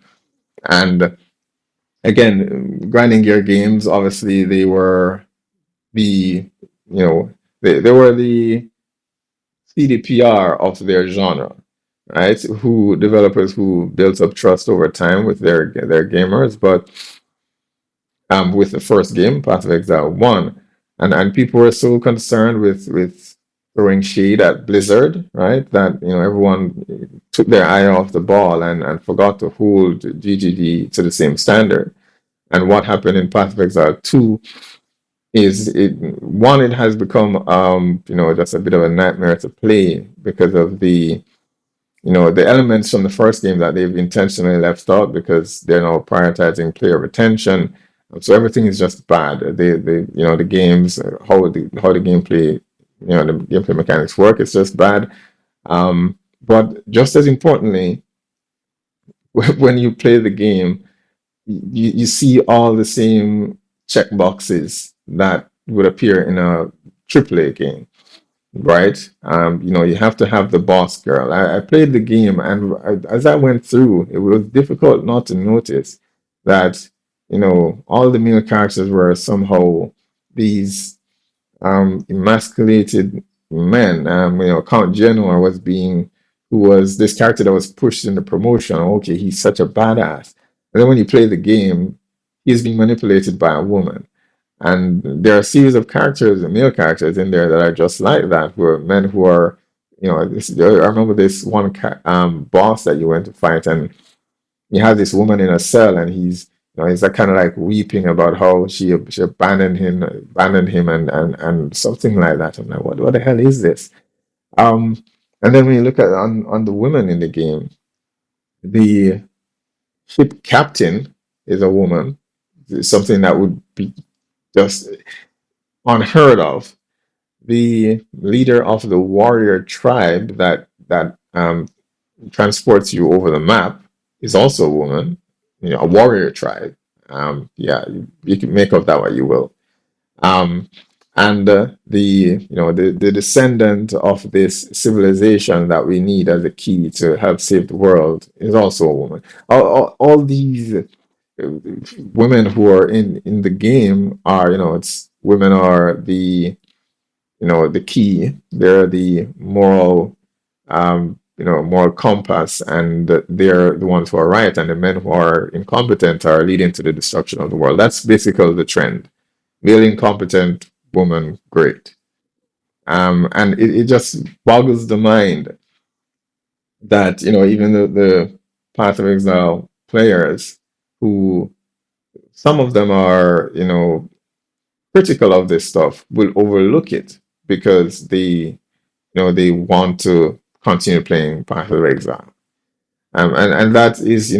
And again, grinding gear games, obviously the, you know, they were the CDPR of their genre, right? Who developers who built up trust over time with their gamers, but with the first game, Path of Exile 1. And people were so concerned with throwing shade at Blizzard, right? That everyone took their eye off the ball and forgot to hold GGG to the same standard. And what happened in Path of Exile 2 is it has become just a bit of a nightmare to play because of the elements from the first game that they've intentionally left out because they're now prioritizing player retention. So everything is just bad. The games, how the gameplay, the gameplay mechanics work, it's just bad. But just as importantly, when you play the game, you see all the same check boxes that would appear in a AAA game, right? You have to have the boss girl. I played the game, and as I went through, it was difficult not to notice that all the male characters were somehow these emasculated men. Count Genoa who was this character that was pushed in the promotion. Okay, he's such a badass. And then when you play the game, he's being manipulated by a woman. And there are a series of characters, male characters in there that are just like that, who are men who are, I remember this one boss that you went to fight, and you have this woman in a cell, and he's like kind of like weeping about how she abandoned him, and something like that. I'm like, what the hell is this? Um, and then when you look at on the women in the game, the ship captain is a woman, something that would be just unheard of. The leader of the warrior tribe that transports you over the map is also a woman, a warrior tribe. Yeah, you can make of that what you will. Um, and the descendant of this civilization that we need as a key to help save the world is also a woman. All these women who are in the game are, it's women are the key. They're the moral compass, and they're the ones who are right, and the men who are incompetent are leading to the destruction of the world. That's basically the trend. Male incompetent, woman great. And it just boggles the mind that, even the Path of Exile players, who some of them are, critical of this stuff, will overlook it because they want to continue playing Path of Exile. And that is,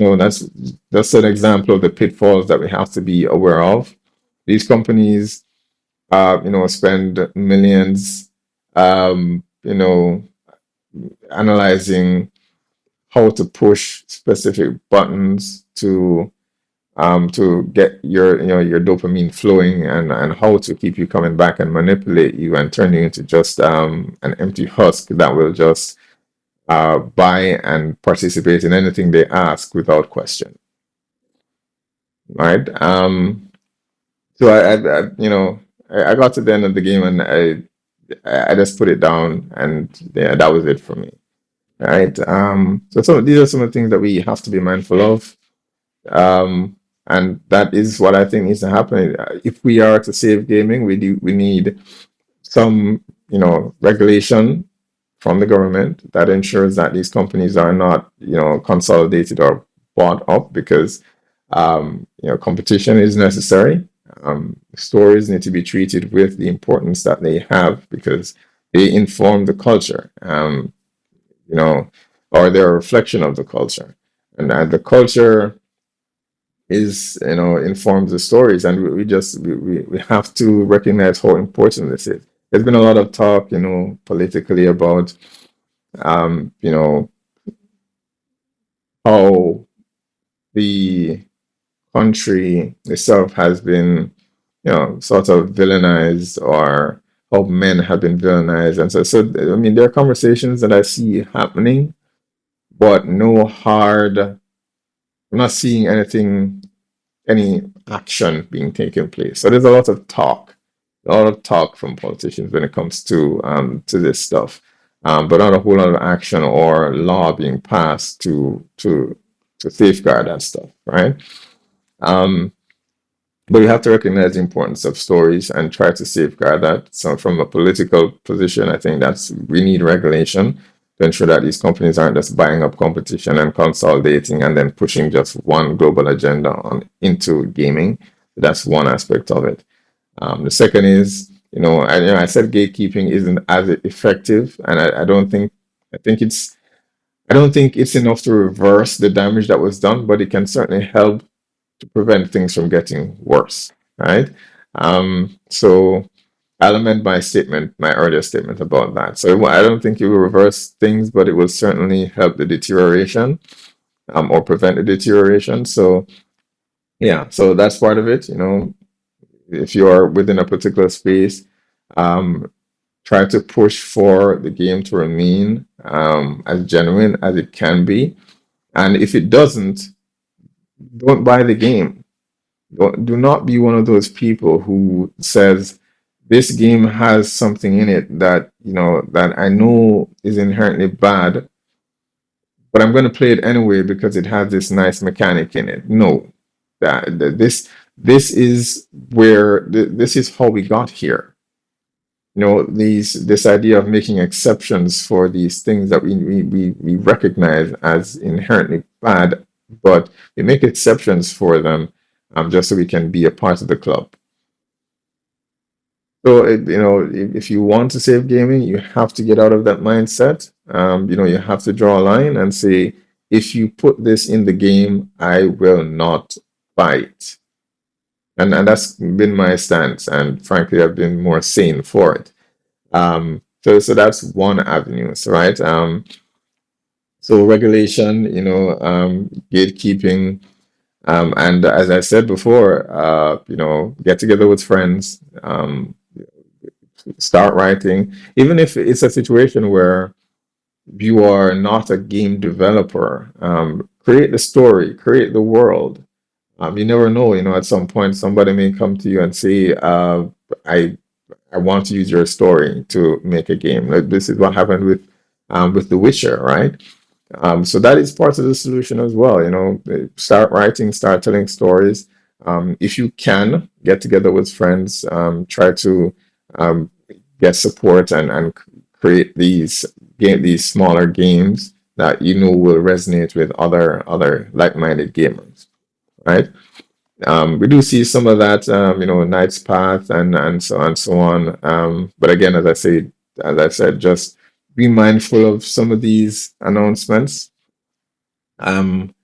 that's an example of the pitfalls that we have to be aware of. These companies, spend millions, analyzing how to push specific buttons to get your dopamine flowing, and how to keep you coming back and manipulate you and turn you into just an empty husk that will just buy and participate in anything they ask without question, right? So I got to the end of the game, and I just put it down, and yeah, that was it for me, right? So these are some of the things that we have to be mindful of. And that is what I think needs to happen. If we are to save gaming, we need some, regulation from the government that ensures that these companies are not, consolidated or bought up, because, competition is necessary. Stories need to be treated with the importance that they have, because they inform the culture, or they're a reflection of the culture. And the culture is, informs the stories, and we have to recognize how important this is. There's been a lot of talk, politically about, how the country itself has been, sort of villainized, or how men have been villainized. And so I mean, there are conversations that I see happening, but I'm not seeing any action being taken place. So there's a lot of talk from politicians when it comes to this stuff, but not a whole lot of action or law being passed to safeguard that stuff, right? Um, but we have to recognize the importance of stories and try to safeguard that. So from a political position, I think we need regulation to ensure that these companies aren't just buying up competition and consolidating and then pushing just one global agenda into gaming. That's one aspect of it. The second is, I said gatekeeping isn't as effective, and I don't think it's enough to reverse the damage that was done, but it can certainly help to prevent things from getting worse, right? So I'll amend my earlier statement about that. So I don't think it will reverse things, but it will certainly help the deterioration, or prevent the deterioration. So yeah, so that's part of it. If you are within a particular space, um, try to push for the game to remain as genuine as it can be. And if it doesn't, don't buy the game. Do not be one of those people who says this game has something in it that that I know is inherently bad, but I'm going to play it anyway because it has this nice mechanic in it. No, this is this is how we got here. This idea of making exceptions for these things that we recognize as inherently bad, but we make exceptions for them, just so we can be a part of the club. So, if you want to save gaming, you have to get out of that mindset. You have to draw a line and say, if you put this in the game, I will not buy it. And that's been my stance. And frankly, I've been more sane for it. So that's one avenue, so, right? So regulation, gatekeeping, and as I said before, get together with friends, start writing, even if it's a situation where you are not a game developer, create the story, create the world. You never know, at some point somebody may come to you and say, I I want to use your story to make a game. Like this is what happened with The Witcher, right? So that is part of the solution as well. Start writing, start telling stories. If you can get together with friends, try to um, get support and create these smaller games that will resonate with other like-minded gamers, right? We do see some of that, Knight's Path and so on. But again, as I said, just be mindful of some of these announcements, um,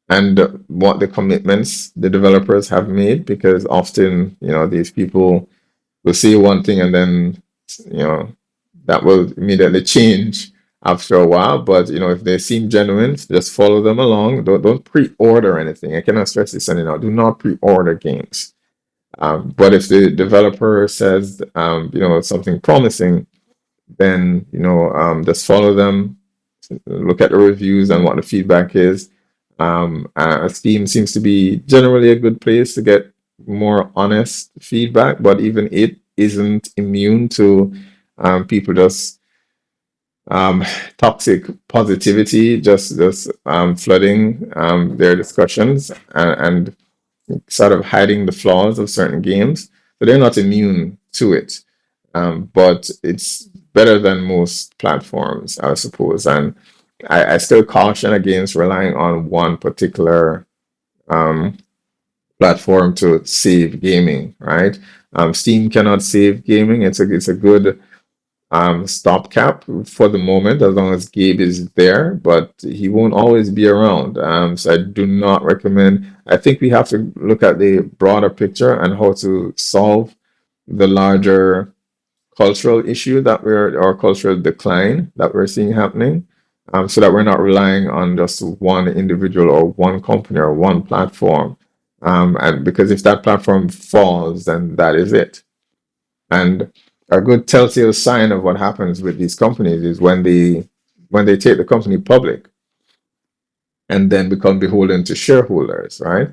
and what the commitments the developers have made, because often, these people will say one thing and then, you know, that will immediately change after a while. But if they seem genuine, just follow them along. Don't pre-order anything. I cannot stress this enough. Do not pre-order games. But if the developer says, something promising, then just follow them. Look at the reviews and what the feedback is. Steam seems to be generally a good place to get more honest feedback, but even it isn't immune to people just um, toxic positivity, just flooding their discussions and sort of hiding the flaws of certain games. So they're not immune to it, but it's better than most platforms, I suppose. And I still caution against relying on one particular um, platform to save gaming, right? Steam cannot save gaming. It's a good stopgap for the moment, as long as Gabe is there, but he won't always be around. So I do not recommend. I think we have to look at the broader picture and how to solve the larger cultural issue or cultural decline that we're seeing happening, so that we're not relying on just one individual or one company or one platform. And because if that platform falls, then that is it. And a good telltale sign of what happens with these companies is when they take the company public and then become beholden to shareholders, right?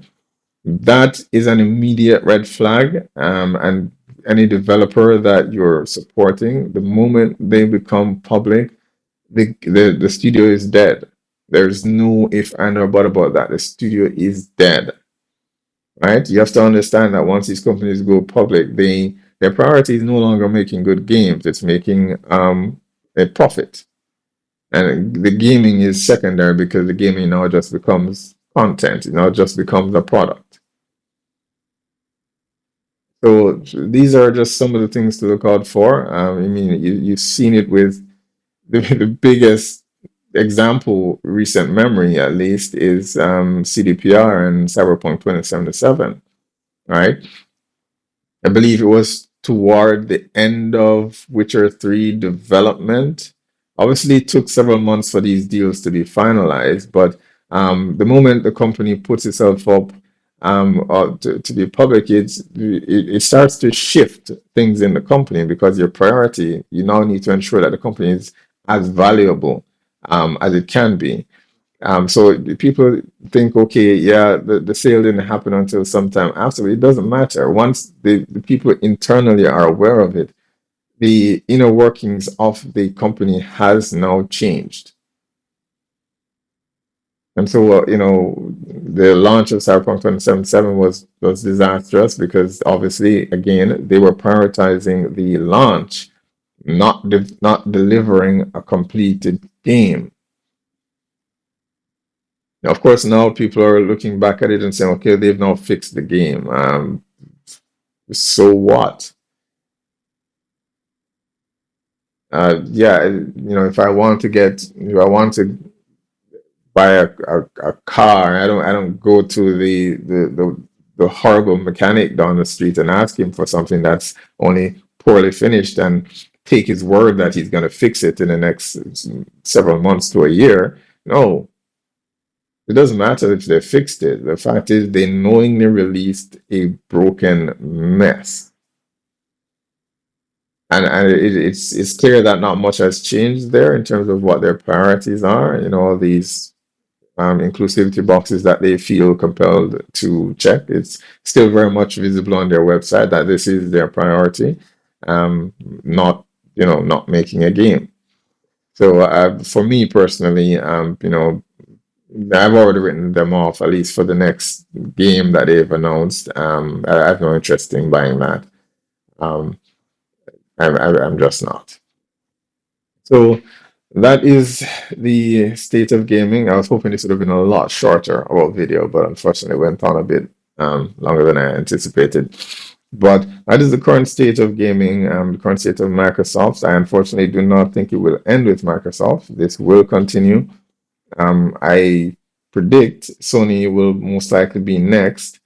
That is an immediate red flag. And any developer that you're supporting, the moment they become public, the studio is dead. There's no if and or but about that. The studio is dead, right? You have to understand that once these companies go public, their priority is no longer making good games. It's making a profit. And the gaming is secondary, because the gaming now just becomes content. It now just becomes a product. So these are just some of the things to look out for. I mean, you've seen it with the biggest example, recent memory at least, is CDPR and Cyberpunk 2077, right? I believe it was toward the end of Witcher 3 development. Obviously, it took several months for these deals to be finalized, but the moment the company puts itself up to be public, it starts to shift things in the company, because your priority, you now need to ensure that the company is as valuable as it can be. So people think, okay, yeah, the sale didn't happen until sometime after. It doesn't matter. Once the people internally are aware of it, the inner workings of the company has now changed. And so, the launch of Cyberpunk 2077 was disastrous, because obviously, again, they were prioritizing the launch, not delivering a completed game. Now, of course, now people are looking back at it and saying, okay, they've now fixed the game. So what? Yeah, if I want to buy a car, I don't go to the horrible mechanic down the street and ask him for something that's only poorly finished and take his word that he's going to fix it in the next several months to a year. No, it doesn't matter if they fixed it. The fact is, they knowingly released a broken mess. And it's clear that not much has changed there in terms of what their priorities are. All these inclusivity boxes that they feel compelled to check. It's still very much visible on their website that this is their priority, not not making a game. So for me personally, I've already written them off at least for the next game that they've announced. I have no interest in buying that. Um, I'm just not. So that is the state of gaming. I was hoping this would have been a lot shorter about video, but unfortunately it went on a bit longer than I anticipated. But that is the current state of gaming, the current state of Microsoft. I unfortunately do not think it will end with Microsoft. This will continue. I predict Sony will most likely be next,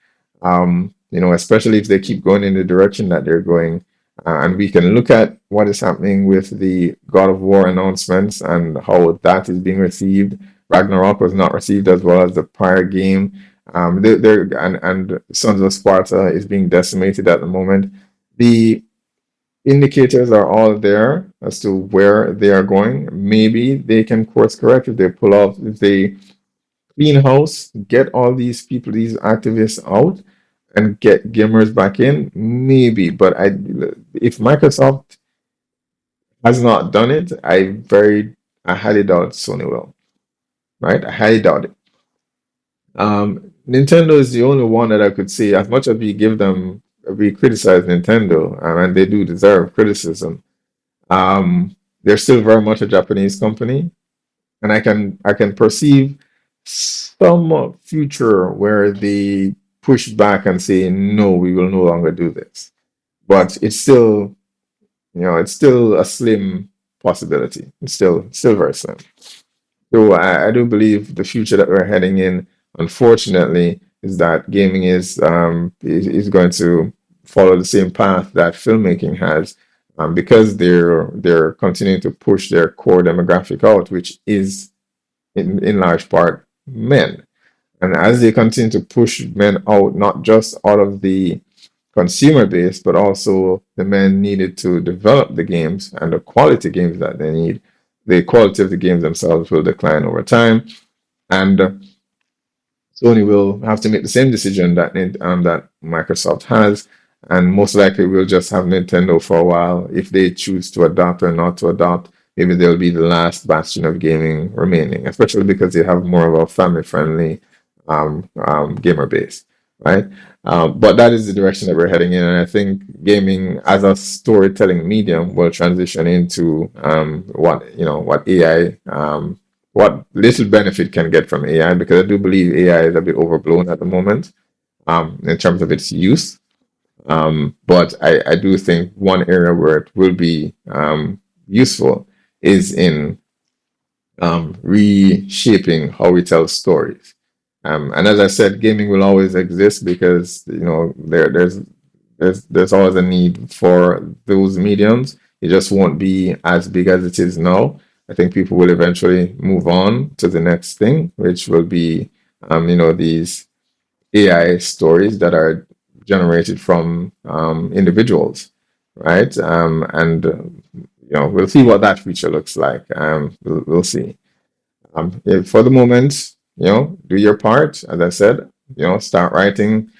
especially if they keep going in the direction that they're going. And we can look at what is happening with the God of War announcements and how that is being received. Ragnarok was not received as well as the prior game. And Sons of Sparta is being decimated at the moment. The indicators are all there as to where they are going. Maybe they can course correct if they clean house, get all these people, these activists out, and get gamers back in. Maybe, but if Microsoft has not done it, I highly doubt Sony will. Right? I highly doubt it. Nintendo is the only one that I could see. As much as we criticize Nintendo, and they do deserve criticism. They're still very much a Japanese company, and I can perceive some future where they push back and say no, we will no longer do this. But it's still, it's still a slim possibility. It's still very slim. So I do believe the future that we're heading in, unfortunately, is that gaming is going to follow the same path that filmmaking has, because they're continuing to push their core demographic out, which is in large part men. And as they continue to push men out, not just out of the consumer base, but also the men needed to develop the games and the quality games that they need, the quality of the games themselves will decline over time. And Sony will have to make the same decision that Microsoft has, and most likely we'll just have Nintendo for a while. If they choose to adopt or not to adopt, maybe they'll be the last bastion of gaming remaining, especially because they have more of a family-friendly gamer base, right? But that is the direction that we're heading in, and I think gaming as a storytelling medium will transition into what AI, what little benefit can get from AI, because I do believe AI is a bit overblown at the moment in terms of its use. But I do think one area where it will be useful is in reshaping how we tell stories. And as I said, gaming will always exist because there's always a need for those mediums. It just won't be as big as it is now. I think people will eventually move on to the next thing, which will be these AI stories that are generated from individuals, right? And we'll see what that future looks like. We'll see. For the moment, do your part. As I said, start writing,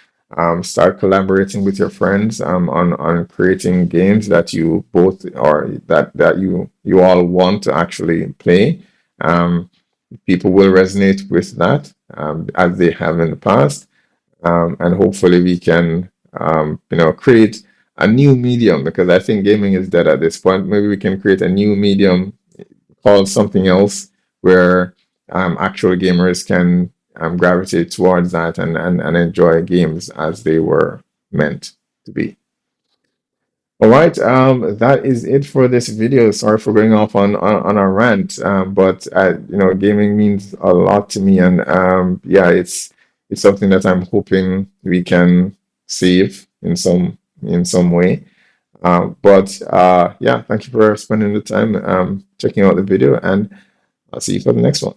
start collaborating with your friends on creating games that you both or that you all want to actually play. People will resonate with that as they have in the past, and hopefully we can create a new medium, because I think gaming is dead at this point. Maybe we can create a new medium called something else where actual gamers can gravitate towards that and enjoy games as they were meant to be. All right, that is it for this video. Sorry for going off on a rant, but gaming means a lot to me, and yeah, it's something that I'm hoping we can save in some way. But yeah, thank you for spending the time checking out the video, and I'll see you for the next one.